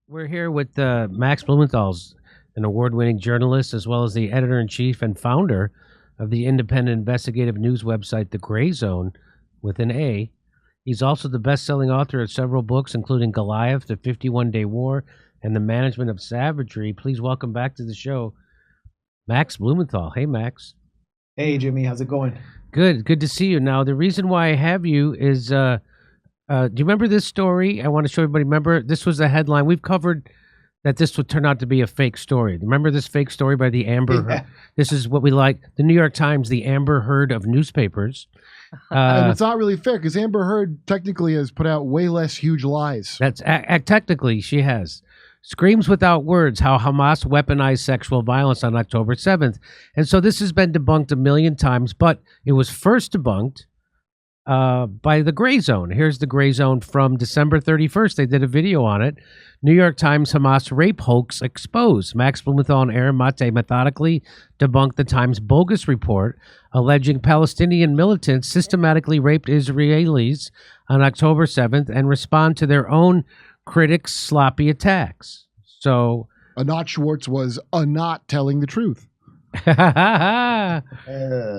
We're here with Max Blumenthal's an award-winning journalist, as well as the editor-in-chief and founder of the independent investigative news website, The Grayzone, with an A. He's also the best-selling author of several books, including Goliath, The 51-Day War, and The Management of Savagery. Please welcome back to the show, Max Blumenthal. Hey, Max. Hey, Jimmy. How's it going? Good. Good to see you. Now, the reason why I have you is... do you remember this story? I want to show everybody. Remember, this was the headline. We've covered that this would turn out to be a fake story. Remember this fake story by the Amber Heard? This is what we like. The New York Times, the Amber Heard of newspapers. And it's not really fair because Amber Heard technically has put out way less huge lies. That's technically she has. Screams without words how Hamas weaponized sexual violence on October 7th. And so this has been debunked a million times, but it was first debunked by the Grayzone. Here's the Grayzone from December 31st. They did a video on it. New York Times Hamas rape hoax exposed. Max Blumenthal and Aaron Mate methodically debunked the Times' bogus report alleging Palestinian militants systematically raped Israelis on October 7th and respond to their own critics' sloppy attacks. So Anat Schwartz was not telling the truth.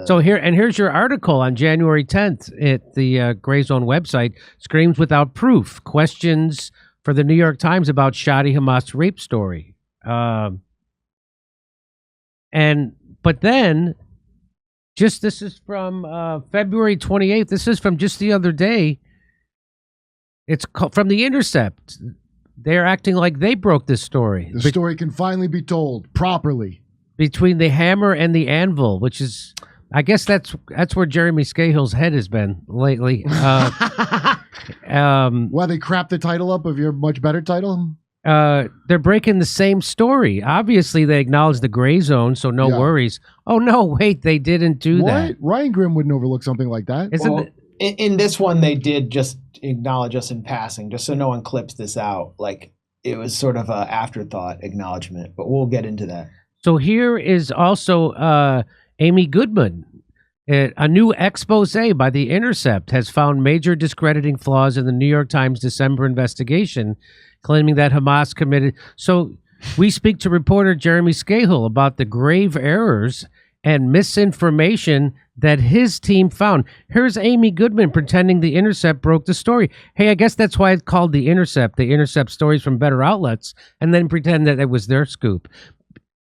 So here's your article on January 10th at the Grayzone website. Screams without proof. Questions for the New York Times about shoddy Hamas rape story. But then, just this is from February 28th. This is from just the other day. It's from the Intercept. They're acting like they broke this story. The story can finally be told properly. Between the hammer and the anvil, which is, I guess that's where Jeremy Scahill's head has been lately. Why they crap the title up of your much better title? They're breaking the same story. Obviously, they acknowledge the Grayzone, so no worries. Oh, no, wait, they didn't do that. Ryan Grimm wouldn't overlook something like that. In this one, they did just acknowledge us in passing, just so no one clips this out. Like, it was sort of an afterthought acknowledgement, but we'll get into that. So here is also Amy Goodman. A new expose by The Intercept has found major discrediting flaws in the New York Times December investigation, claiming that Hamas committed. So we speak to reporter Jeremy Scahill about the grave errors and misinformation that his team found. Here's Amy Goodman pretending The Intercept broke the story. Hey, I guess that's why it's called The Intercept. They intercept stories from better outlets and then pretend that it was their scoop.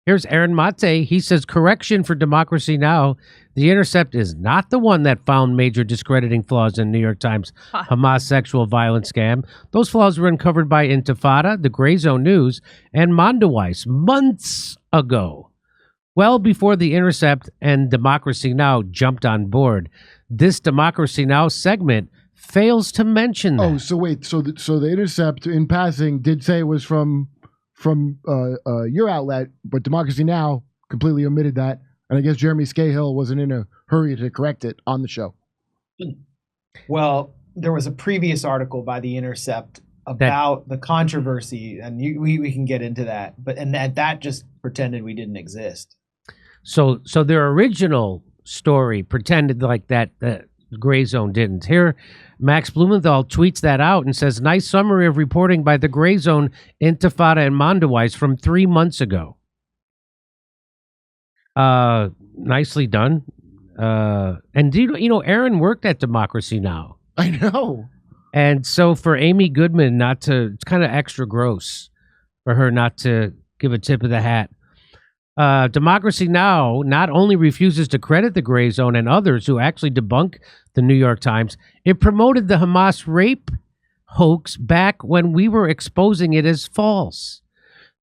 Here's Aaron Mate. He says, correction for Democracy Now! The Intercept is not the one that found major discrediting flaws in New York Times Hamas sexual violence scam. Those flaws were uncovered by Intifada, the Grayzone News, and Mondoweiss months ago, well before The Intercept and Democracy Now! Jumped on board. This Democracy Now! Segment fails to mention that. Oh, so wait. So the Intercept, in passing, did say it was from your outlet, but Democracy Now! Completely omitted that. And I guess Jeremy Scahill wasn't in a hurry to correct it on the show. Well, there was a previous article by The Intercept about the controversy, and we can get into that. And that just pretended we didn't exist. So their original story pretended like that Grayzone didn't. Here, Max Blumenthal tweets that out and says, nice summary of reporting by the Grayzone, Intifada, and Mondoweiss from 3 months ago. Nicely done. And do you know, Aaron worked at Democracy Now! I know. And so for Amy Goodman it's kind of extra gross for her not to give a tip of the hat. Democracy Now! Not only refuses to credit the Grayzone and others who actually debunk the New York Times, it promoted the Hamas rape hoax back when we were exposing it as false.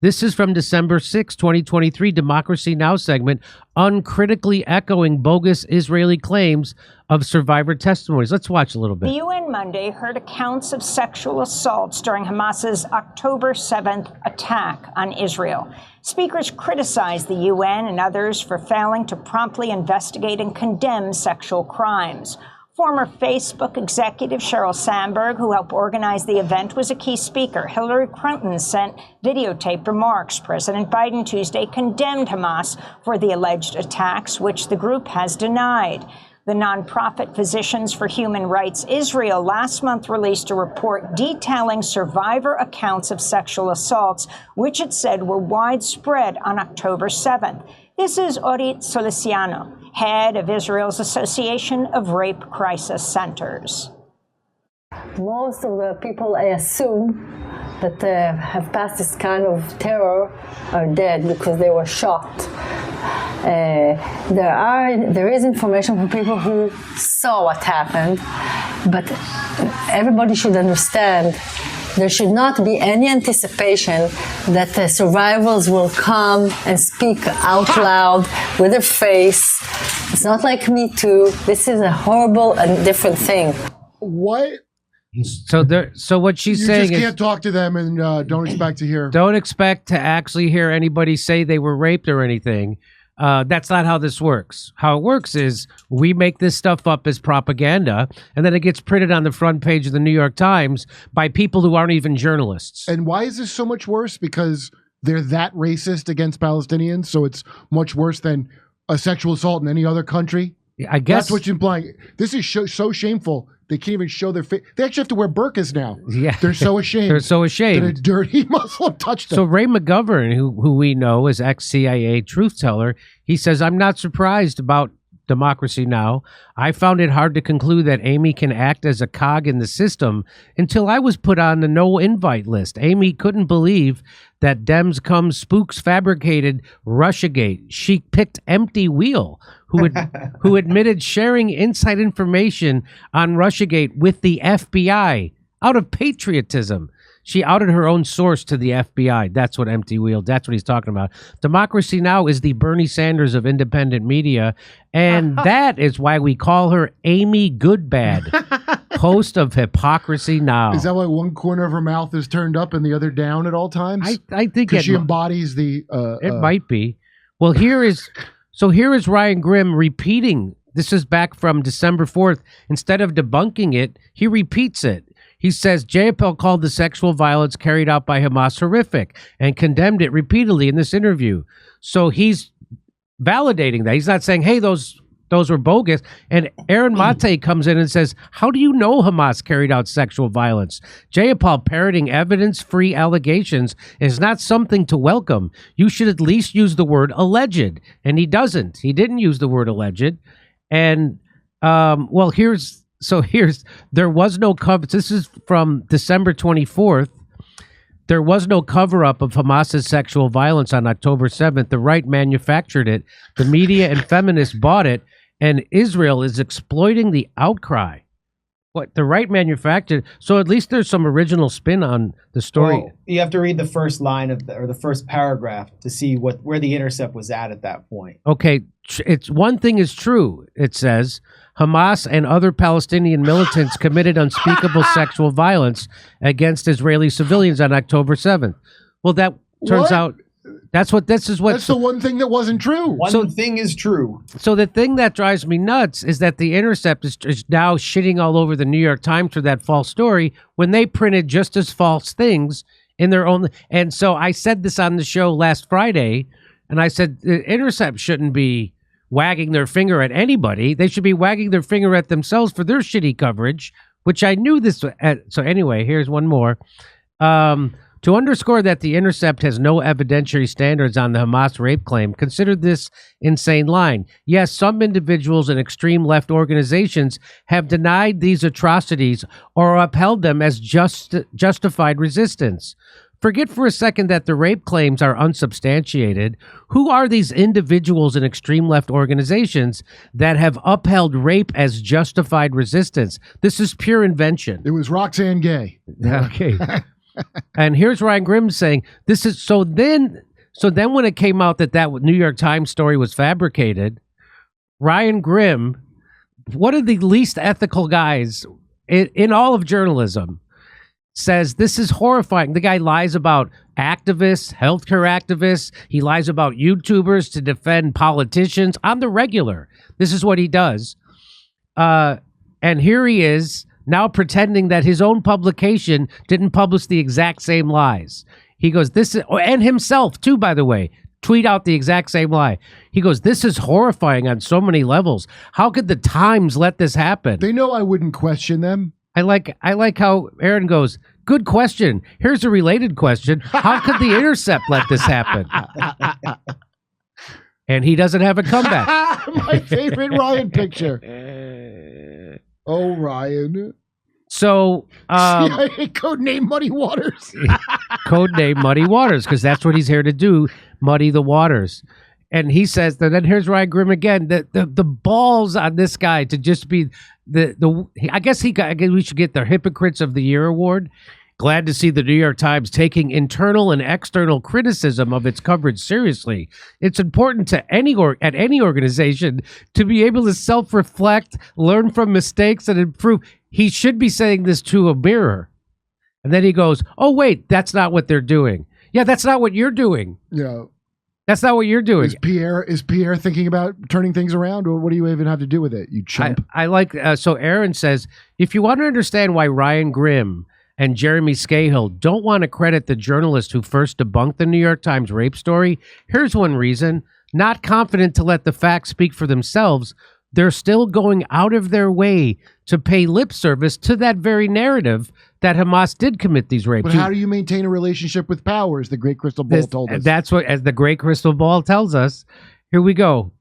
This is from December 6, 2023, Democracy Now! Segment, uncritically echoing bogus Israeli claims of survivor testimonies. Let's watch a little bit. The UN Monday heard accounts of sexual assaults during Hamas's October 7th attack on Israel. Speakers criticized the UN and others for failing to promptly investigate and condemn sexual crimes. Former Facebook executive Sheryl Sandberg, who helped organize the event, was a key speaker. Hillary Clinton sent videotaped remarks. President Biden Tuesday condemned Hamas for the alleged attacks, which the group has denied. The nonprofit Physicians for Human Rights Israel last month released a report detailing survivor accounts of sexual assaults, which it said were widespread on October 7th. This is Orit Soliciano, head of Israel's Association of Rape Crisis Centers. Most of the people, I assume, that have passed this kind of terror are dead because they were shot. There is information from people who saw what happened, but everybody should understand there should not be any anticipation that the survivors will come and speak out loud with their face. It's not like Me Too. This is a horrible and different thing. What? So what she's saying just is, can't talk to them and don't expect to hear. don't expect to actually hear anybody say they were raped or anything. That's not how this works. How it works is we make this stuff up as propaganda, and then it gets printed on the front page of the New York Times by people who aren't even journalists. And why is this so much worse? Because they're that racist against Palestinians, so it's much worse than a sexual assault in any other country? I guess that's what you're implying. This is so shameful. They can't even show their face. They actually have to wear burqas now. Yeah. They're so ashamed. They're so ashamed that a dirty Muslim touched them. So Ray McGovern, who we know as ex-CIA truth teller, he says, I'm not surprised about Democracy Now! I found it hard to conclude that Amy can act as a cog in the system until I was put on the no-invite list. Amy couldn't believe that Dems come spooks fabricated Russiagate. She picked Empty Wheel, who admitted sharing inside information on Russiagate with the FBI out of patriotism. She outed her own source to the FBI. That's what Empty Wheel, that's what he's talking about. Democracy Now! Is the Bernie Sanders of independent media, and that is why we call her Amy Goodbad, host of Hypocrisy Now! Is that why one corner of her mouth is turned up and the other down at all times? I think because she embodies the... it might be. Well, here is Ryan Grimm repeating. This is back from December 4th. Instead of debunking it, he repeats it. He says Jayapal called the sexual violence carried out by Hamas horrific and condemned it repeatedly in this interview. So he's validating that. He's not saying, hey, those were bogus. And Aaron Mate comes in and says, how do you know Hamas carried out sexual violence? Jayapal parroting evidence-free allegations is not something to welcome. You should at least use the word alleged. And he doesn't. He didn't use the word alleged. And, well, there was no cover. This is from December 24th. There was no cover-up of Hamas's sexual violence on October 7th. The right manufactured it. The media and feminists bought it, and Israel is exploiting the outcry. What, the right manufactured? So at least there's some original spin on the story. Well, you have to read the first line of the first paragraph to see where the Intercept was at that point. Okay, it's one thing is true. It says Hamas and other Palestinian militants committed unspeakable sexual violence against Israeli civilians on October 7th. Well, that turns out that's the one thing that wasn't true. One thing is true. So the thing that drives me nuts is that the Intercept is now shitting all over the New York Times for that false story when they printed just as false things in their own. And so I said this on the show last Friday, and I said the Intercept shouldn't be wagging their finger at anybody. They should be wagging their finger at themselves for their shitty coverage, which I knew this. So anyway, here's one more. To underscore that the Intercept has no evidentiary standards on the Hamas rape claim, consider this insane line. Yes, some individuals and extreme left organizations have denied these atrocities or upheld them as justified resistance. Forget for a second that the rape claims are unsubstantiated. Who are these individuals and extreme left organizations that have upheld rape as justified resistance? This is pure invention. It was Roxanne Gay. Okay. And here's Ryan Grimm saying this is so then when it came out that New York Times story was fabricated, Ryan Grimm, one of the least ethical guys in all of journalism, says this is horrifying. The guy lies about activists, healthcare activists. He lies about YouTubers to defend politicians on the regular. This is what he does. And here he is now pretending that his own publication didn't publish the exact same lies. He goes, this is, and himself too, by the way. tweet out the exact same lie. He goes, "This is horrifying on so many levels. How could the Times let this happen?" They know I wouldn't question them. I like how Aaron goes, "Good question. Here's a related question. How could the Intercept let this happen?" And he doesn't have a comeback. My favorite Ryan picture. Oh, Ryan. So, CIA codename Muddy Waters. codename Muddy Waters, because that's what he's here to do, muddy the waters. And he says that. Then here's Ryan Grimm again. The balls on this guy to just be I guess we should get the Hypocrites of the Year award. Glad to see the New York Times taking internal and external criticism of its coverage seriously. It's important to any organization to be able to self-reflect, learn from mistakes, and improve. He should be saying this to a mirror. And then he goes, "Oh, wait, that's not what they're doing." Yeah, that's not what you're doing. Yeah. That's not what you're doing. Is Pierre thinking about turning things around, or what do you even have to do with it, you chump? I like, so Aaron says, if you want to understand why Ryan Grimm and Jeremy Scahill don't want to credit the journalist who first debunked the New York Times rape story, here's one reason. Not confident to let the facts speak for themselves, they're still going out of their way to pay lip service to that very narrative that Hamas did commit these rapes. But how do you maintain a relationship with power, as the great crystal ball told us? That's what, as the great crystal ball tells us. Here we go.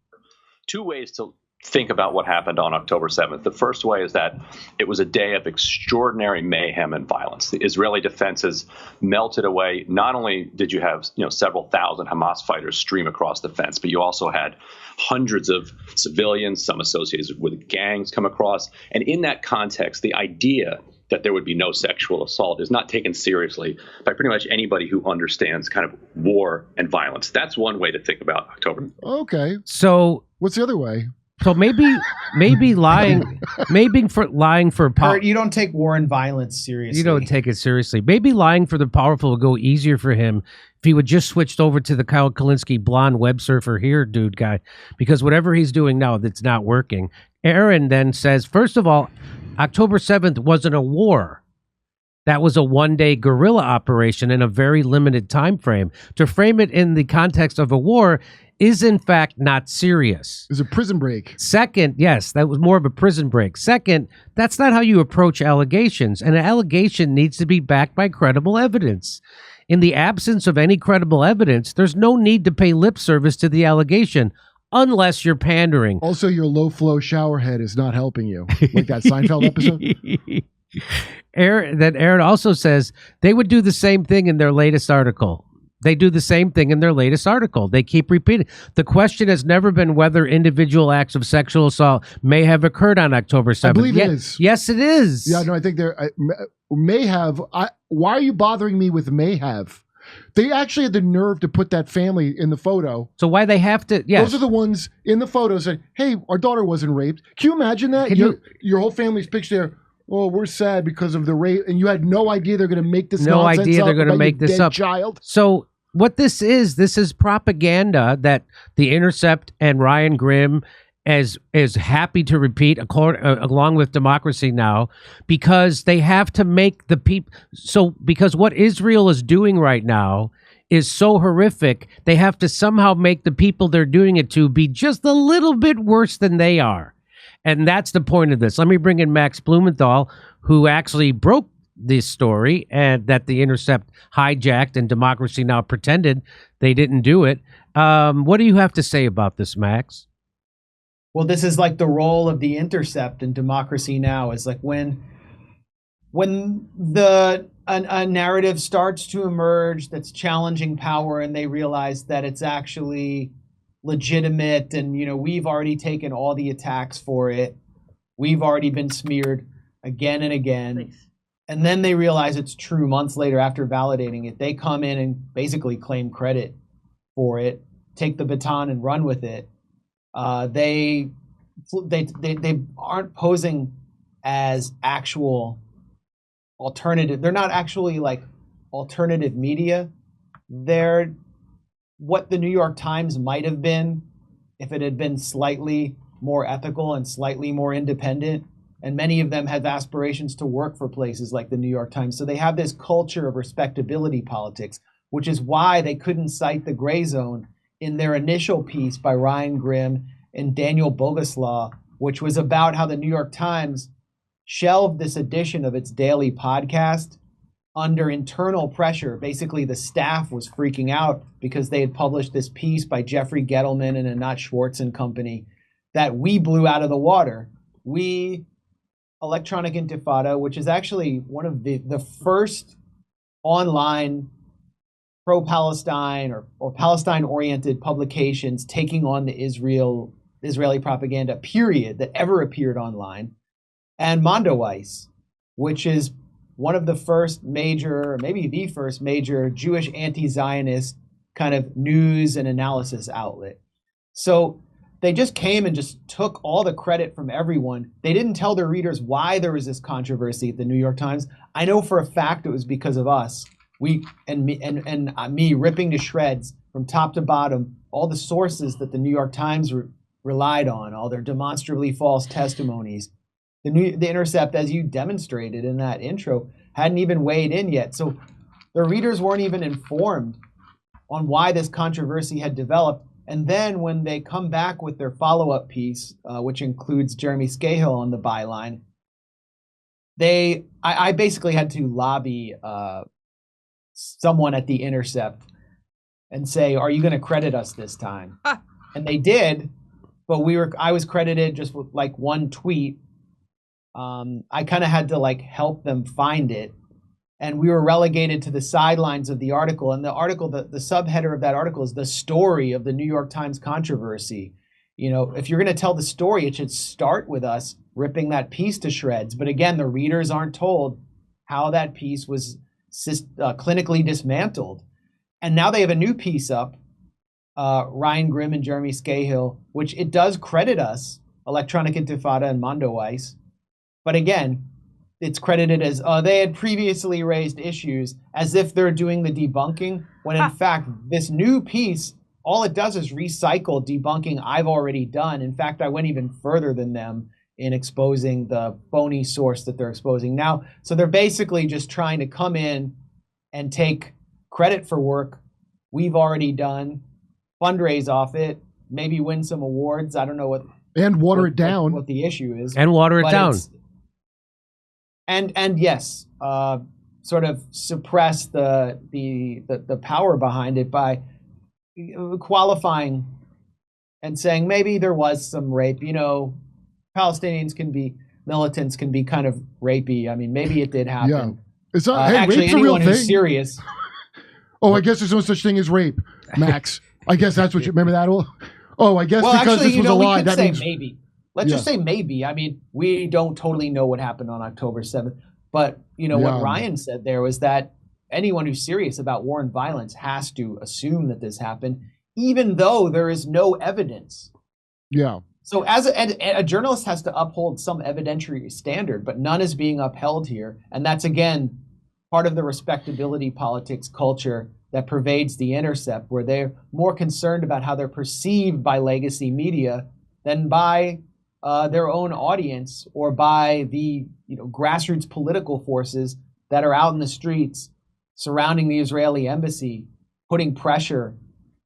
Two ways to think about what happened on October 7th. The first way is that it was a day of extraordinary mayhem and violence. The Israeli defenses melted away. Not only did you have several thousand Hamas fighters stream across the fence, but you also had hundreds of civilians, some associated with gangs, come across. And in that context, the idea that there would be no sexual assault is not taken seriously by pretty much anybody who understands kind of war and violence. That's one way to think about October. Okay. So what's the other way? So maybe lying, for power. Kurt, you don't take war and violence seriously. You don't take it seriously. Maybe lying for the powerful would go easier for him if he would just switched over to the Kyle Kalinske blonde web surfer here dude guy, because whatever he's doing now, that's not working. Aaron then says, first of all, October 7th wasn't a war. That was a one-day guerrilla operation in a very limited time frame. To frame it in the context of a war is in fact not serious. It was a prison break. Second, yes, that was more of a prison break. Second, that's not how you approach allegations. An allegation needs to be backed by credible evidence. In the absence of any credible evidence, there's no need to pay lip service to the allegation unless you're pandering. Also, your low-flow shower head is not helping you, like that Seinfeld episode. Aaron also says they would do the same thing in their latest article. They do the same thing in their latest article. They keep repeating. The question has never been whether individual acts of sexual assault may have occurred on October 7th. I believe it is. Yes, it is. Yeah, no, I think there may have. Why are you bothering me with may have? They actually had the nerve to put that family in the photo. So why they have to? Yes. Those are the ones in the photo saying, "Hey, our daughter wasn't raped." Can you imagine that? Your whole family's picture there. Oh, we're sad because of the rape, and you had no idea they're going to make this. No idea they're going to make this up. Child. So what this is propaganda that the Intercept and Ryan Grimm is happy to repeat along with Democracy Now, because they have to make the people. So because what Israel is doing right now is so horrific, they have to somehow make the people they're doing it to be just a little bit worse than they are. And that's the point of this. Let me bring in Max Blumenthal, who actually broke this story and that the Intercept hijacked and Democracy Now pretended they didn't do it. What do you have to say about this, Max? Well, this is like the role of the Intercept and Democracy Now is like when a narrative starts to emerge that's challenging power and they realize that it's actually legitimate and we've already taken all the attacks for it, we've already been smeared again and again, and then they realize it's true months later after validating it, they come in and basically claim credit for it, take the baton and run with it. They aren't posing as actual alternative. They're not actually like alternative media. They're what the New York Times might have been if it had been slightly more ethical and slightly more independent. And many of them have aspirations to work for places like the New York Times. So they have this culture of respectability politics, which is why they couldn't cite the Grayzone in their initial piece by Ryan Grimm and Daniel Boguslaw, which was about how the New York Times shelved this edition of its daily podcast under internal pressure. Basically, the staff was freaking out because they had published this piece by Jeffrey Gettleman and Anat Schwartz and company that we blew out of the water. We, Electronic Intifada, which is actually one of the first online pro-Palestine or Palestine-oriented publications taking on the Israeli propaganda, period, that ever appeared online, and Mondoweiss, which is one of the first major, maybe the first major Jewish anti-Zionist kind of news and analysis outlet. So they just came and just took all the credit from everyone. They didn't tell their readers why there was this controversy at the New York Times. I know for a fact it was because of us. Me ripping to shreds from top to bottom all the sources that the New York Times relied on, all their demonstrably false testimonies. The Intercept, as you demonstrated in that intro, hadn't even weighed in yet. So their readers weren't even informed on why this controversy had developed. And then when they come back with their follow-up piece, which includes Jeremy Scahill on the byline, I basically had to lobby someone at the Intercept and say, "Are you going to credit us this time?" And they did, but I was credited just with like one tweet. I kind of had to like help them find it, and we were relegated to the sidelines of the article. And the article, the subheader of that article is the story of the New York Times controversy. You know, if you're going to tell the story, it should start with us ripping that piece to shreds. But again, the readers aren't told how that piece was clinically dismantled. And now they have a new piece up, Ryan Grimm and Jeremy Scahill, which it does credit us, Electronic Intifada and Mondoweiss. But again, it's credited as they had previously raised issues, as if they're doing the debunking, when in fact, this new piece, all it does is recycle debunking I've already done. In fact, I went even further than them in exposing the phony source that they're exposing now. So they're basically just trying to come in and take credit for work we've already done, fundraise off it, maybe win some awards. I don't know what and water it down. What the issue is, and water it down. And yes, sort of suppress the power behind it by qualifying and saying maybe there was some rape. You know, militants can be kind of rapey. I mean, maybe it did happen. Yeah. It's not, hey, actually, rape's a anyone real who's thing. serious. Oh, I guess there's no such thing as rape, Max. I guess that's what you remember that all. Oh, I guess because actually, this was a lie. We could That say means maybe. Let's just say maybe. I mean, we don't totally know what happened on October 7th, but what Ryan said there was that anyone who's serious about war and violence has to assume that this happened, even though there is no evidence. Yeah. So as a journalist has to uphold some evidentiary standard, but none is being upheld here. And that's, again, part of the respectability politics culture that pervades the Intercept, where they're more concerned about how they're perceived by legacy media than by their own audience or by the grassroots political forces that are out in the streets surrounding the Israeli embassy, putting pressure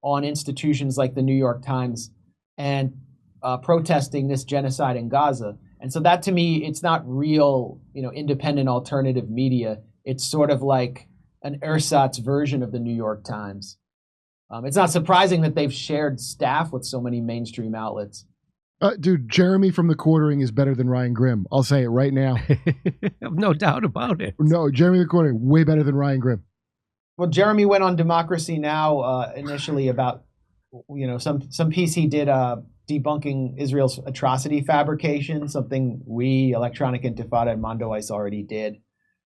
on institutions like the New York Times and protesting this genocide in Gaza. And so that, to me, it's not real, independent alternative media. It's sort of like an ersatz version of the New York Times. It's not surprising that they've shared staff with so many mainstream outlets. Dude, Jeremy from The Quartering is better than Ryan Grimm. I'll say it right now. No doubt about it. No, Jeremy The Quartering, way better than Ryan Grimm. Well, Jeremy went on Democracy Now! Initially about, some piece he did debunking Israel's atrocity fabrication, something we, Electronic Intifada and Mondoweiss already did,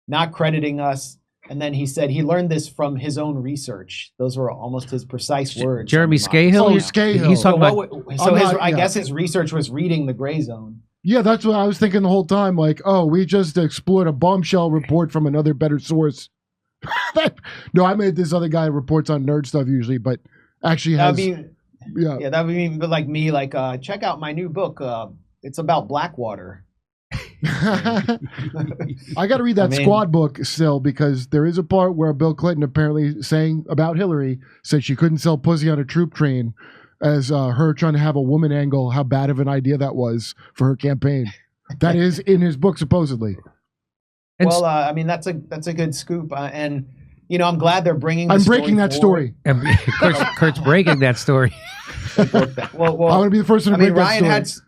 not crediting us. And then he said he learned this from his own research. Those were almost his precise words. Jeremy Scahill? Scahill. He's talking about... I guess his research was reading the Grayzone. Yeah, that's what I was thinking the whole time. Like, we just explored a bombshell report from another better source. No, I made this other guy reports on nerd stuff usually, but actually has... that would be like me, check out my new book. It's about Blackwater. I got to read that I mean- Squad book still, because there is a part where Bill Clinton apparently saying about Hillary said she couldn't sell pussy on a troop train as her trying to have a woman angle, how bad of an idea that was for her campaign. That is in his book, supposedly. And Well, I mean, that's a good scoop, and you know, I'm glad they're bringing. I'm the breaking that forward. story. Kurt's breaking that story. Well, I want to be the first one to I mean, break that story.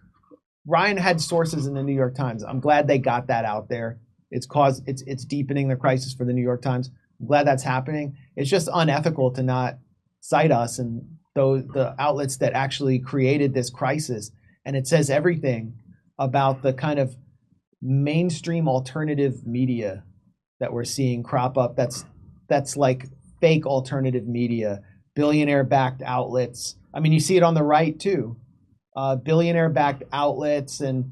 Ryan had sources in the New York Times. I'm glad they got that out there. It's deepening the crisis for the New York Times. I'm glad that's happening. It's just unethical to not cite us and the outlets that actually created this crisis. And it says everything about the kind of mainstream alternative media that we're seeing crop up. That's like fake alternative media, billionaire-backed outlets. I mean, you see it on the right too. Billionaire-backed outlets and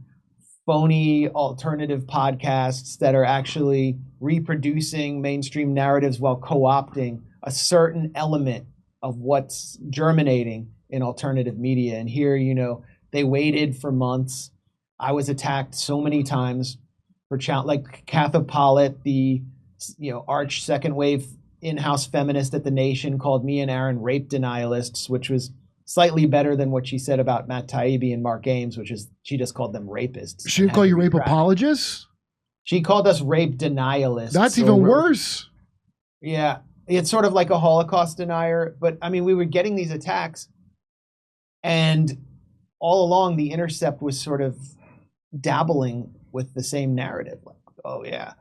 phony alternative podcasts that are actually reproducing mainstream narratives while co-opting a certain element of what's germinating in alternative media. And here, you know, they waited for months. I was attacked so many times for like Katha Pollitt, the arch second wave in-house feminist at The Nation, called me and Aaron rape denialists, which was slightly better than what she said about Matt Taibbi and Mark Ames, which is she just called them rapists. She didn't call you rape apologists? She called us rape denialists. That's even worse. Yeah. It's sort of like a Holocaust denier. But I mean, we were getting these attacks, and all along The Intercept was sort of dabbling with the same narrative. Like, oh yeah,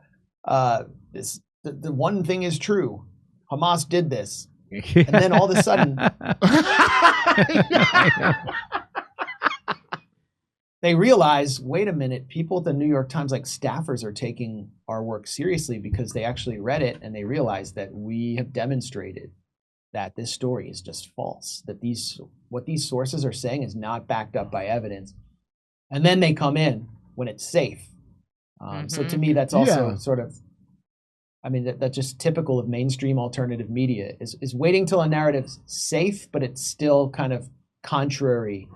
the one thing is true. Hamas did this. And then all of a sudden, they realize, wait a minute, people at the New York Times, like staffers, are taking our work seriously because they actually read it and they realize that we have demonstrated that this story is just false, that what these sources are saying is not backed up by evidence. And then they come in when it's safe. So to me, that's also sort of, I mean, that's just typical of mainstream alternative media, is waiting till a narrative's safe, but it's still kind of contrary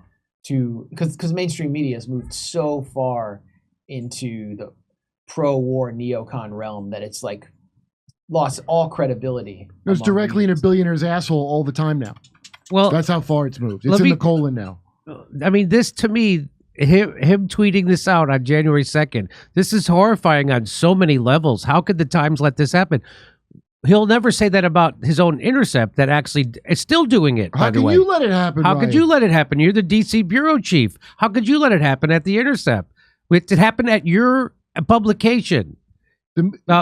to, because mainstream media has moved so far into the pro-war neocon realm that it's like lost all credibility. It's directly in a billionaire's asshole all the time now. Well, that's how far it's moved. It's in the colon now. I mean, this to me, him tweeting this out on January 2nd, this is horrifying on so many levels. How could the Times let this happen? He'll never say that about his own Intercept that actually is still doing it, by the way. How can you let it happen, How Ryan? could you let it happen? You're the DC bureau chief. How could you let it happen at the Intercept? It happened at your publication.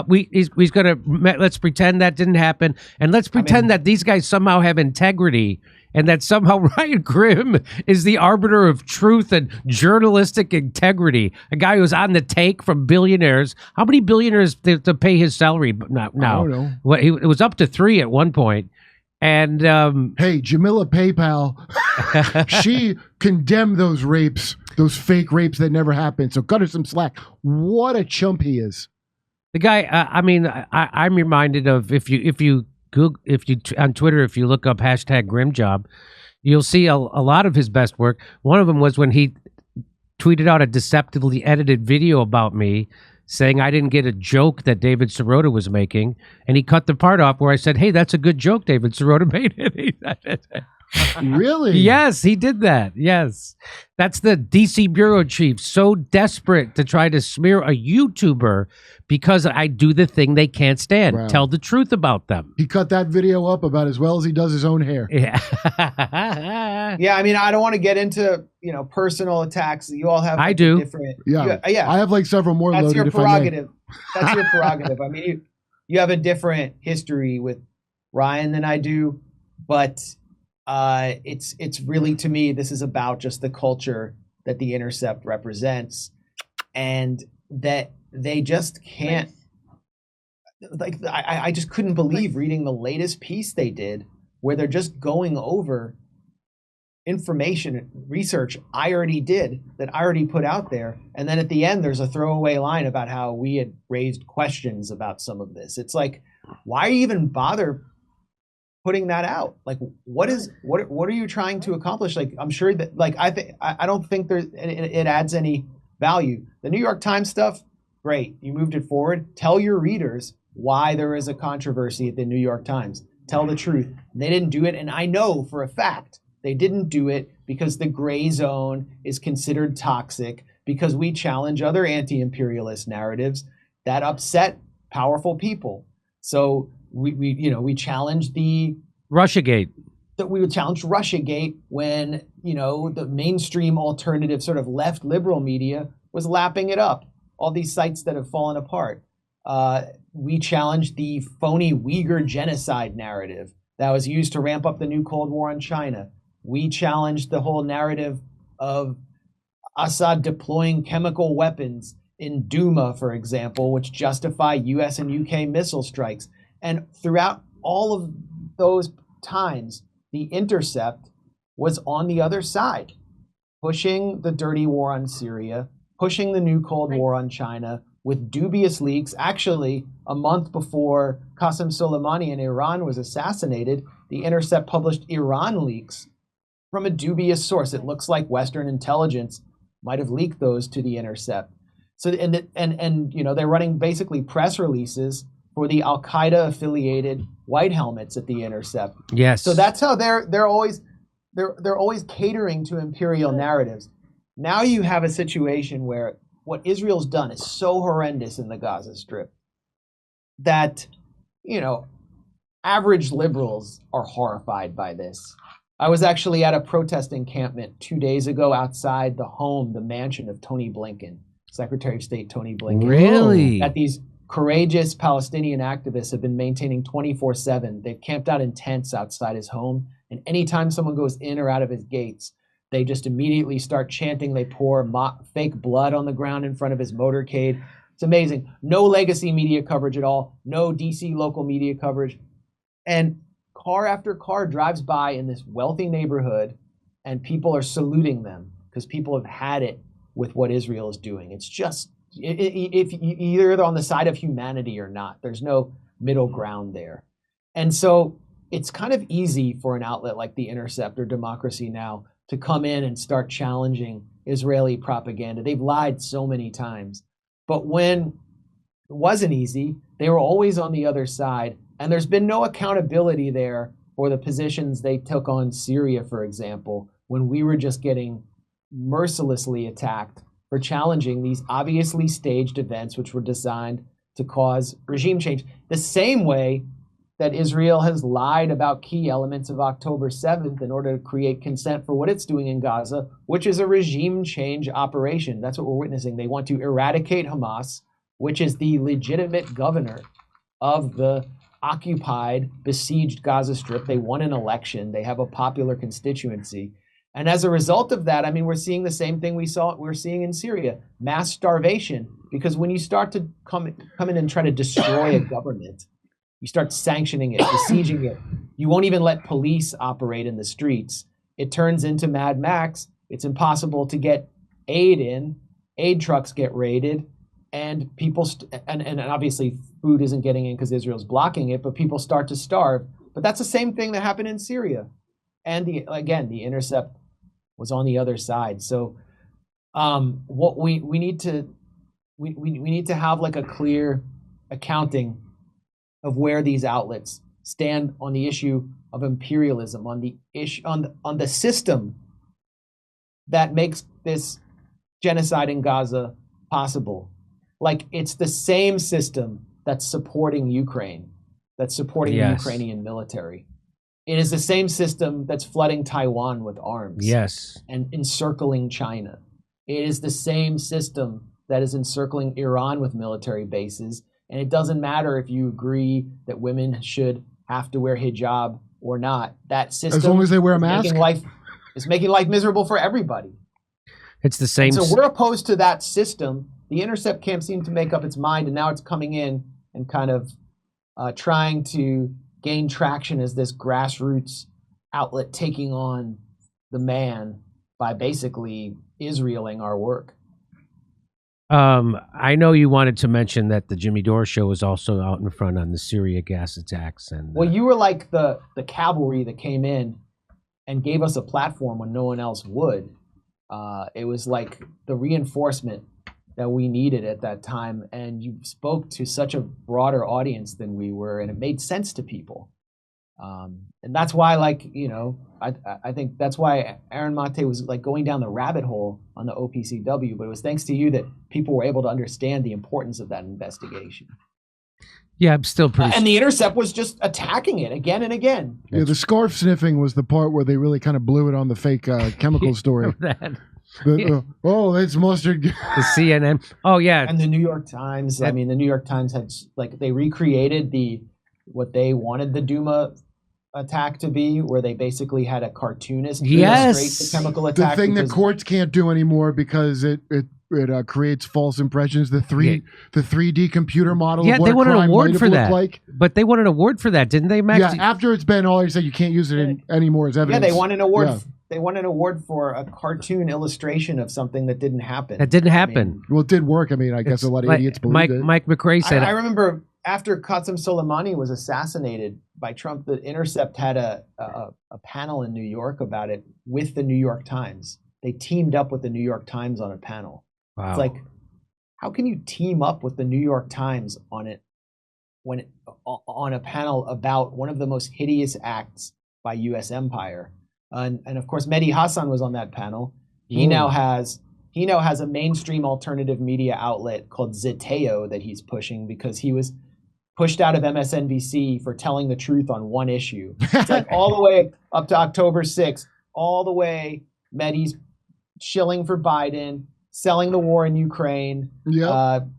He's gonna, let's pretend that didn't happen, and let's pretend that these guys somehow have integrity, and that somehow Ryan Grimm is the arbiter of truth and journalistic integrity. A guy who's on the take from billionaires. How many billionaires to pay his salary now? I don't know. Well, it was up to 3 at one point. And hey, Jamila PayPal, she condemned those rapes, those fake rapes that never happened. So cut her some slack. What a chump he is. The guy, I mean, I'm reminded of, if you on Twitter, if you look up #GrimJob, you'll see a lot of his best work. One of them was when he tweeted out a deceptively edited video about me, saying I didn't get a joke that David Sirota was making, and he cut the part off where I said, "Hey, that's a good joke David Sirota made it." Really? Yes, he did that. Yes. That's the DC bureau chief, so desperate to try to smear a YouTuber because I do the thing they can't stand. Wow. Tell the truth about them. He cut that video up about as well as he does his own hair. Yeah. Yeah, I mean, I don't want to get into, personal attacks. You all have I do. different. Yeah. Yeah. I have like several more That's loaded. your if I may. prerogative. That's your prerogative. I mean, you have a different history with Ryan than I do, but it's really, to me, this is about just the culture that the Intercept represents, and that they just can't. Like, I just couldn't believe reading the latest piece they did, where they're just going over information research I already did, that I already put out there, and then at the end there's a throwaway line about how we had raised questions about some of this. It's like, why even bother putting that out? Like, what are you trying to accomplish? Like, I'm sure that, like, I don't think it adds any value. The New York Times stuff, great. You moved it forward. Tell your readers why there is a controversy at the New York Times. Tell the truth. And they didn't do it, and I know for a fact they didn't do it because the gray zone is considered toxic, because we challenge other anti-imperialist narratives that upset powerful people. So we challenge the Russiagate. That we would challenge Russiagate when, the mainstream alternative sort of left liberal media was lapping it up. All these sites that have fallen apart. We challenged the phony Uyghur genocide narrative that was used to ramp up the new Cold War on China. We challenged the whole narrative of Assad deploying chemical weapons in Duma, for example, which justify US and UK missile strikes. And throughout all of those times, the Intercept was on the other side, pushing the dirty war on Syria, pushing the new Cold War on China with dubious leaks. Actually, a month before Qasem Soleimani in Iran was assassinated, the Intercept published Iran leaks from a dubious source. It looks like Western intelligence might have leaked those to the Intercept. So they're running basically press releases for the Al-Qaeda affiliated white helmets at the Intercept. Yes. So that's how they're always catering to imperial narratives. Now you have a situation where what Israel's done is so horrendous in the Gaza Strip that, average liberals are horrified by this. I was actually at a protest encampment 2 days ago outside the mansion of Tony Blinken, Secretary of State Tony Blinken. Really? That these courageous Palestinian activists have been maintaining 24/7. They've camped out in tents outside his home, and anytime someone goes in or out of his gates, they just immediately start chanting. They pour fake blood on the ground in front of his motorcade. It's amazing. No legacy media coverage at all. No DC local media coverage. And car after car drives by in this wealthy neighborhood, and people are saluting them because people have had it with what Israel is doing. It's just, if you're either on the side of humanity or not, there's no middle ground there. And so it's kind of easy for an outlet like the Intercept or Democracy Now! To come in and start challenging Israeli propaganda. They've lied so many times. But when it wasn't easy, they were always on the other side. And there's been no accountability there for the positions they took on Syria, for example, when we were just getting mercilessly attacked for challenging these obviously staged events which were designed to cause regime change. The same way that Israel has lied about key elements of October 7th in order to create consent for what it's doing in Gaza, which is a regime change operation. That's what we're witnessing. They want to eradicate Hamas, which is the legitimate governor of the occupied, besieged Gaza Strip. They won an election. They have a popular constituency. And as a result of that, we're seeing the same thing we're seeing in Syria, mass starvation. Because when you start to come in and try to destroy a government, you start sanctioning it, besieging it. You won't even let police operate in the streets. It turns into Mad Max. It's impossible to get aid in. Aid trucks get raided, and people and obviously food isn't getting in because Israel's blocking it. But people start to starve. But that's the same thing that happened in Syria, and the Intercept was on the other side. So what we need to have like a clear accounting of where these outlets stand on the issue of imperialism, on the issue on the system that makes this genocide in Gaza possible. Like, it's the same system that's supporting Ukraine, that's supporting the Ukrainian military. It is the same system that's flooding Taiwan with arms. Yes. And encircling China. It is the same system that is encircling Iran with military bases. And it doesn't matter if you agree that women should have to wear hijab or not. That system, as long as they wear a mask, is making life miserable for everybody. It's the same. And so we're opposed to that system. The Intercept can't seem to make up its mind, and now it's coming in and kind of trying to gain traction as this grassroots outlet taking on the man by basically Israeling our work. I know you wanted to mention that the Jimmy Dore show was also out in front on the Syria gas attacks, and well, you were like the cavalry that came in and gave us a platform when no one else would. It was like the reinforcement that we needed at that time, and you spoke to such a broader audience than we were, and it made sense to people. And that's why, like, you know, I think that's why Aaron Mate was like going down the rabbit hole on the OPCW, but it was thanks to you that people were able to understand the importance of that investigation. Yeah, I'm still pretty. And the Intercept was just attacking it again and again. Yeah, the scarf sniffing was the part where they really kind of blew it on the fake chemical story. Oh, it's mustard. The CNN. Oh yeah, and the New York Times. I mean, the New York Times had like they recreated what they wanted the Duma attack to be, where they basically had a cartoonist illustrate the chemical attack. The thing that courts can't do anymore because it creates false impressions. The 3D computer model. Yeah, of what they won an award for that. Like. But they won an award for that, didn't they, Max? Yeah, after it's been all, you said you can't use it anymore as evidence. Yeah, they won an award. Yeah. They won an award for a cartoon illustration of something that didn't happen. That didn't happen. I mean, well, it did work. I mean, I guess a lot of idiots believed it. Mike McRae said. I remember after Qasem Soleimani was assassinated by Trump, the Intercept had a panel in New York about it with the New York Times. They teamed up with the New York Times on a panel. Wow. It's like, how can you team up with the New York Times on a panel about one of the most hideous acts by U.S. empire? And of course, Mehdi Hasan was on that panel. He now has a mainstream alternative media outlet called Zeteo that he's pushing because he was pushed out of MSNBC for telling the truth on one issue. It's like all the way up to October 6th, all the way Mehdi's shilling for Biden, selling the war in Ukraine,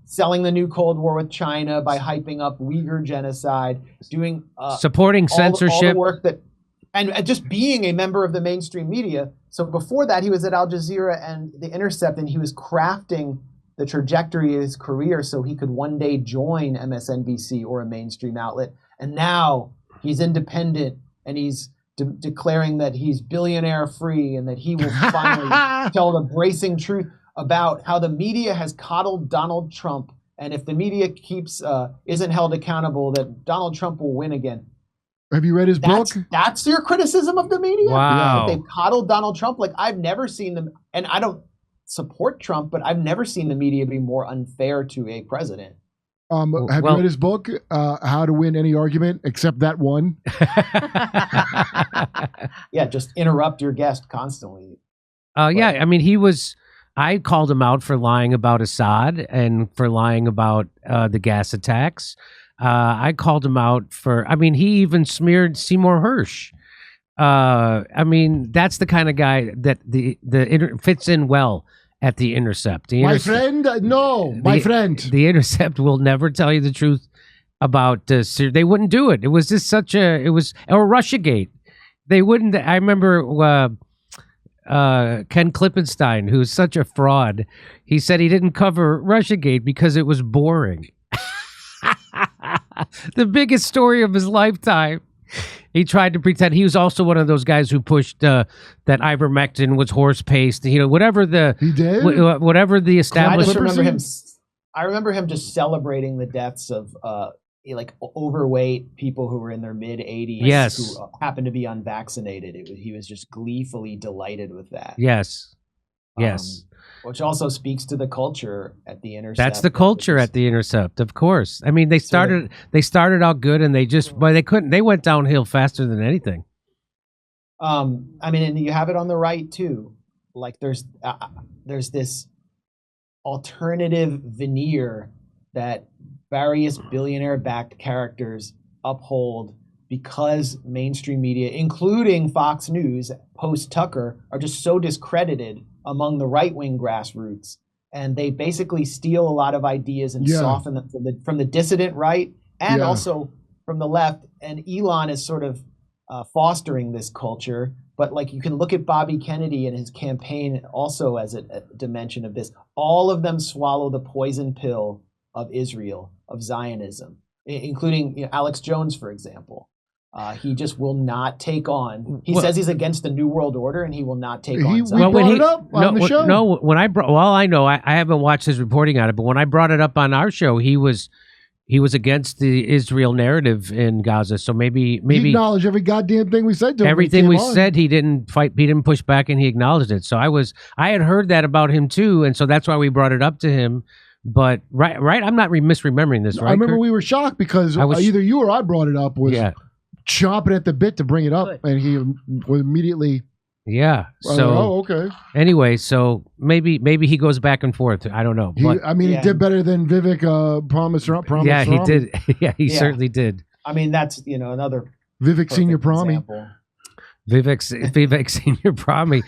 selling the new Cold War with China by hyping up Uyghur genocide, doing supporting censorship, all the work that. And just being a member of the mainstream media. So before that, he was at Al Jazeera and The Intercept, and he was crafting the trajectory of his career so he could one day join MSNBC or a mainstream outlet. And now he's independent, and he's declaring that he's billionaire free and that he will finally tell the bracing truth about how the media has coddled Donald Trump. And if the media isn't held accountable, that Donald Trump will win again. Have you read his book? That's your criticism of the media? Wow. They've coddled Donald Trump. Like, I've never seen them, and I don't support Trump, but I've never seen the media be more unfair to a president. Have you read his book, How to Win Any Argument Except That One? Yeah, just interrupt your guest constantly. Yeah, I mean, I called him out for lying about Assad and for lying about the gas attacks. I called him out he even smeared Seymour Hersh. I mean, that's the kind of guy that fits in well at the Intercept. My friend? My friend. The Intercept will never tell you the truth about they wouldn't do it. It was just or Russiagate. They wouldn't. I remember Ken Klippenstein, who's such a fraud. He said he didn't cover Russiagate because it was boring. The biggest story of his lifetime. He tried to pretend he was also one of those guys who pushed that ivermectin was horse paste. You know, whatever the whatever the establishment. I remember him just celebrating the deaths of like overweight people who were in their mid 80s. Yes, who happened to be unvaccinated. He was just gleefully delighted with that. Yes. Yes. Which also speaks to the culture at the Intercept. That's the culture at the Intercept, of course. I mean, they started out good, and they went downhill faster than anything. I mean, and you have it on the right too. Like there's this alternative veneer that various billionaire-backed characters uphold because mainstream media, including Fox News, post-Tucker, are just so discredited among the right-wing grassroots, and they basically steal a lot of ideas and soften them from the dissident right and also from the left. And Elon is sort of fostering this culture. But like you can look at Bobby Kennedy and his campaign also as a dimension of this. All of them swallow the poison pill of Israel, of Zionism, including Alex Jones, for example. He just will not take on. He says he's against the New World Order, and he will not take on. We brought it up on the show. No, when I haven't watched his reporting on it, but when I brought it up on our show, he was he was against the Israel narrative in Gaza. So maybe He acknowledged every goddamn thing we said to him. everything we said, he didn't fight, he didn't push back, and he acknowledged it. So I had heard that about him too, and so that's why we brought it up to him. But right, I'm not misremembering this, right? I remember Kurt? we were shocked because either you or I brought it up, was chomping at the bit to bring it up, and he was immediately. Yeah. So okay. Anyway, so maybe he goes back and forth. I don't know. But, he did better than Vivek promised. Yeah, he did. Yeah, he certainly did. I mean, that's another Vivek Senior Promi. Vivek Senior Promi.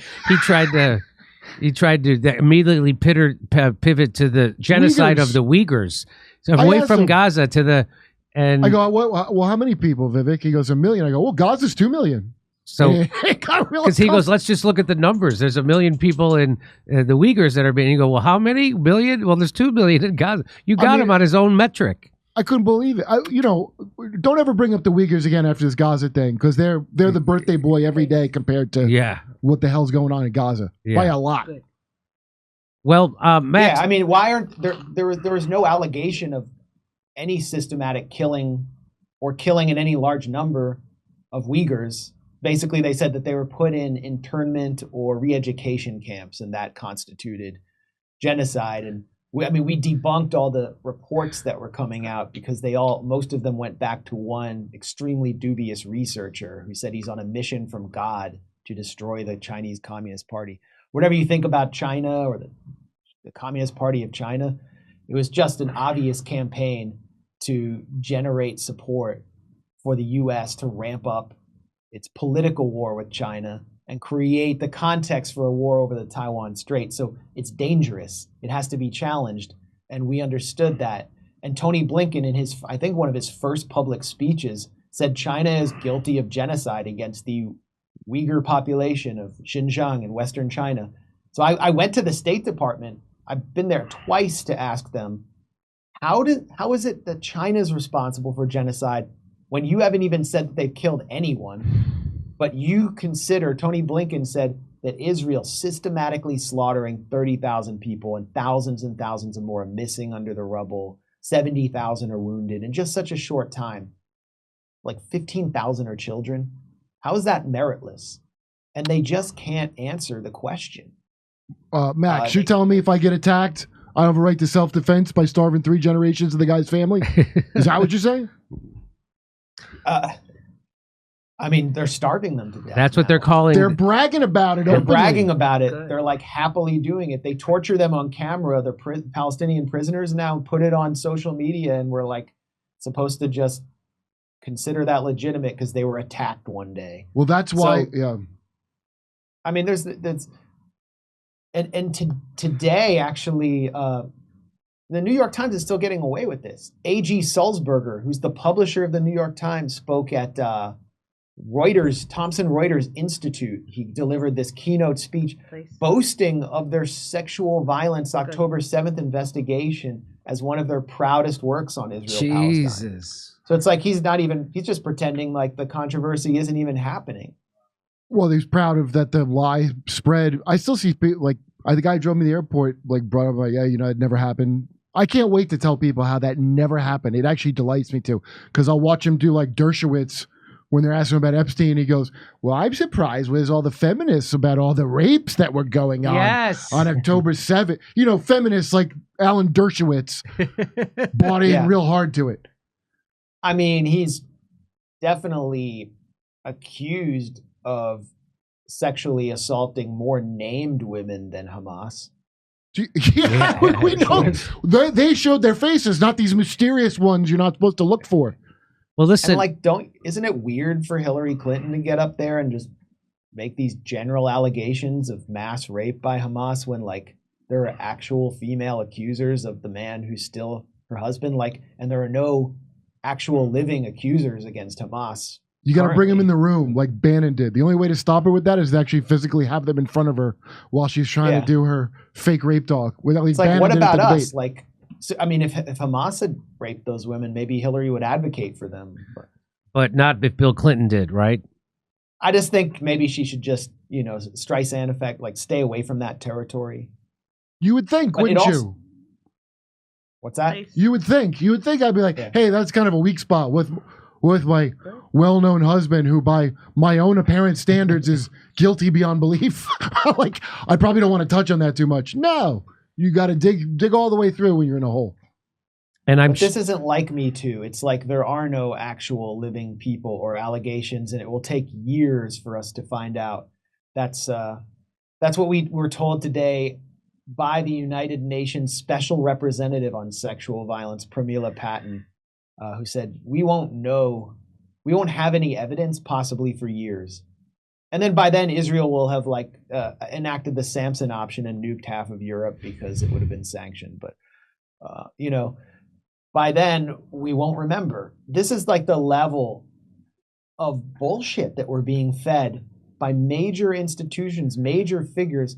He tried to immediately pivot to the genocide of the Uyghurs, so away from Gaza to the. And I go, well, how many people, Vivek? He goes, 1 million. I go, well, Gaza's 2 million. So, because he goes, let's just look at the numbers. There's 1 million people in the Uyghurs that are being. You go, well, how many million? Well, there's 2 million in Gaza. You got him on his own metric. I couldn't believe it. Don't ever bring up the Uyghurs again after this Gaza thing, because they're the birthday boy every day compared to what the hell's going on in Gaza by a lot. Well, Max. Yeah, I mean, why aren't there was no allegation of any systematic killing or killing in any large number of Uyghurs. Basically, they said that they were put in internment or re-education camps, and that constituted genocide. And we debunked all the reports that were coming out because most of them went back to one extremely dubious researcher who said he's on a mission from God to destroy the Chinese Communist Party. Whatever you think about China or the Communist Party of China, it was just an obvious campaign to generate support for the U.S. to ramp up its political war with China and create the context for a war over the Taiwan Strait. So it's dangerous. It has to be challenged. And we understood that. And Tony Blinken, in I think one of his first public speeches, said China is guilty of genocide against the Uyghur population of Xinjiang in Western China. So I went to the State Department. I've been there twice to ask them, how is it that China's responsible for genocide when you haven't even said that they've killed anyone, but you consider, Tony Blinken said that Israel systematically slaughtering 30,000 people and thousands of more are missing under the rubble, 70,000 are wounded in just such a short time. Like 15,000 are children. How is that meritless? And they just can't answer the question. Max, you're telling me if I get attacked, I have a right to self-defense by starving 3 generations of the guy's family? Is that what you're saying? I mean, they're starving them to death. That's what they're calling. They're bragging about it. They're bragging about it. They're like happily doing it. They torture them on camera. They're Palestinian prisoners now. Put it on social media, and we're like supposed to just consider that legitimate because they were attacked one day. Well, that's why. I mean, today actually. The New York Times is still getting away with this. A.G. Sulzberger, who's the publisher of the New York Times, spoke at Thomson Reuters Institute. He delivered this keynote speech boasting of their sexual violence October 7th investigation as one of their proudest works on Israel-Palestine. So it's like he's just pretending like the controversy isn't even happening. Well, he's proud of that the lie spread. I still see people like the guy who drove me to the airport, like brought up like, it never happened. I can't wait to tell people how that never happened. It actually delights me too, because I'll watch him do like Dershowitz when they're asking him about Epstein. He goes, well, I'm surprised with all the feminists about all the rapes that were going on on October 7th. Feminists like Alan Dershowitz bought in real hard to it. I mean, he's definitely accused of sexually assaulting more named women than Hamas. Yeah, we know. They showed their faces, not these mysterious ones you're not supposed to look for. Well, listen. And isn't it weird for Hillary Clinton to get up there and just make these general allegations of mass rape by Hamas when there are actual female accusers of the man who's still her husband, and there are no actual living accusers against Hamas. You got to bring them in the room like Bannon did. The only way to stop her with that is to actually physically have them in front of her while she's trying to do her fake rape talk. It's like, what about us? If Hamas had raped those women, maybe Hillary would advocate for them. But not if Bill Clinton did, right? I just think maybe she should just, Streisand effect, stay away from that territory. You would think, wouldn't you? What's that? You would think I'd be like, hey, that's kind of a weak spot with my well-known husband, who by my own apparent standards is guilty beyond belief. Like, I probably don't want to touch on that too much. No, you got to dig all the way through when you're in a hole. And But this isn't like Me Too. It's like there are no actual living people or allegations, and it will take years for us to find out. That's what we were told today by the United Nations Special Representative on Sexual Violence, Pramila Patten, who said, we won't have any evidence possibly for years. And then by then, Israel will have enacted the Samson option and nuked half of Europe because it would have been sanctioned. But, by then, we won't remember. This is like the level of bullshit that we're being fed by major institutions, major figures.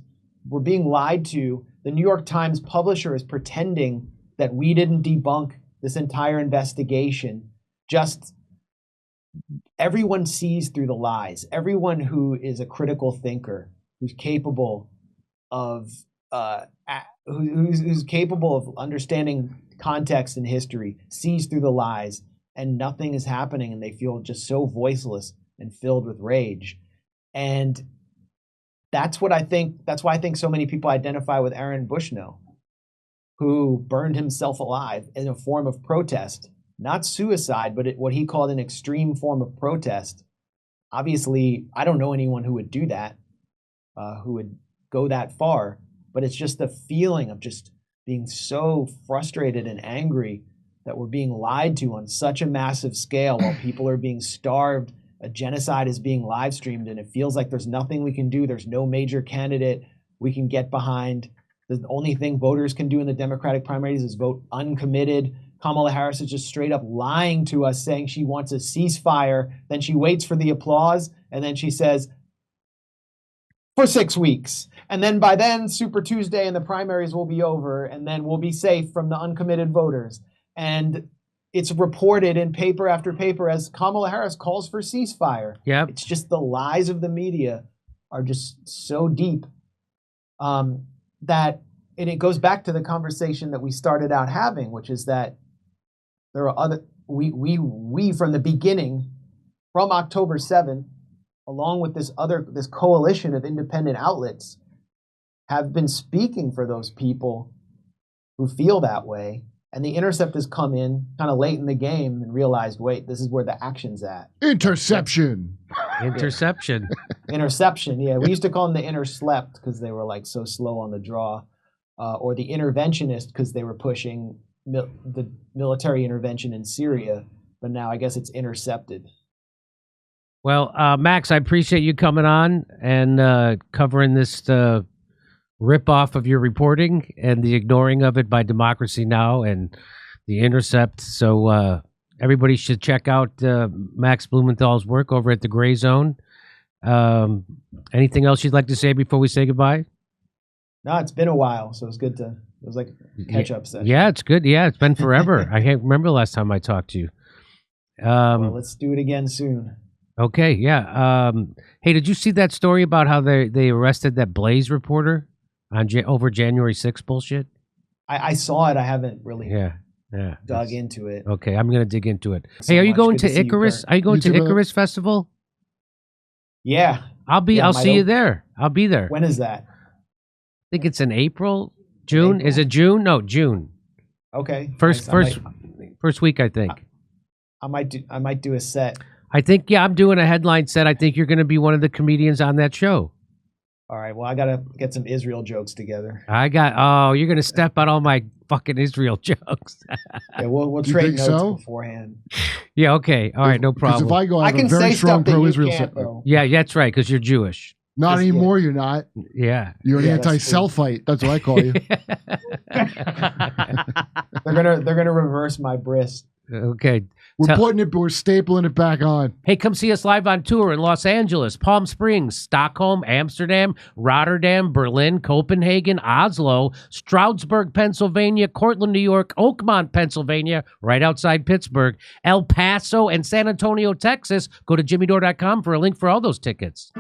We're being lied to. The New York Times publisher is pretending that we didn't debunk this entire investigation. Just everyone sees through the lies. Everyone who is a critical thinker, who's capable of who's capable of understanding context and history, sees through the lies, and nothing is happening, and they feel just so voiceless and filled with rage. And that's why I think so many people identify with Aaron Bushnell, who burned himself alive in a form of protest, not suicide, but what he called an extreme form of protest. Obviously, I don't know anyone who would do that, who would go that far, but it's just the feeling of just being so frustrated and angry that we're being lied to on such a massive scale while people are being starved. A genocide is being live streamed, and it feels like there's nothing we can do. There's no major candidate we can get behind. The only thing voters can do in the Democratic primaries is vote uncommitted. Kamala Harris is just straight up lying to us, saying she wants a ceasefire. Then she waits for the applause, and then she says, for 6 weeks. And then by then, Super Tuesday and the primaries will be over, and then we'll be safe from the uncommitted voters. And it's reported in paper after paper as Kamala Harris calls for ceasefire. Yep. It's just the lies of the media are just so deep that, and it goes back to the conversation that we started out having, which is that there are other, we from the beginning, from October 7th, along with this coalition of independent outlets, have been speaking for those people who feel that way. And the Intercept has come in kind of late in the game and realized, wait, this is where the action's at. Interception. Interception. Interception, yeah. We used to call them the Interslept because they were like so slow on the draw, or the Interventionist because they were pushing the military intervention in Syria. But now I guess it's Intercepted. Well, Max, I appreciate you coming on and covering this rip-off of your reporting and the ignoring of it by Democracy Now! And the Intercept. So everybody should check out Max Blumenthal's work over at the Grayzone. Anything else you'd like to say before we say goodbye? No, it's been a while, so it was like a catch-up session. Yeah, it's good. Yeah, it's been forever. I can't remember the last time I talked to you. Well, let's do it again soon. Okay, yeah. Hey, did you see that story about how they arrested that Blaze reporter on over January 6th bullshit? I saw it. I haven't really dug into it. Okay, I'm going to dig into it. Hey, are you going to Icarus? Are you going to Icarus Festival? Yeah. I'll see you there. I'll be there. When is that? I think it's in April. June? April? Is it June? No, June. Okay. First week, I think. I might do a set. I think, I'm doing a headline set. I think you're going to be one of the comedians on that show. All right. Well, I got to get some Israel jokes together. You're going to step on all my fucking Israel jokes. Yeah, we'll trade notes beforehand. Yeah, okay. All right, no problem. If I go, I have a very strong pro-Israel set. Yeah, that's right, because you're Jewish. Not anymore, you're not. Yeah. You're an anti-Selfite. That's what I call you. They're gonna reverse my bris. Okay. We're stapling it back on. Hey, come see us live on tour in Los Angeles, Palm Springs, Stockholm, Amsterdam, Rotterdam, Berlin, Copenhagen, Oslo, Stroudsburg, Pennsylvania, Cortland, New York, Oakmont, Pennsylvania, right outside Pittsburgh, El Paso, and San Antonio, Texas. Go to jimmydore.com for a link for all those tickets.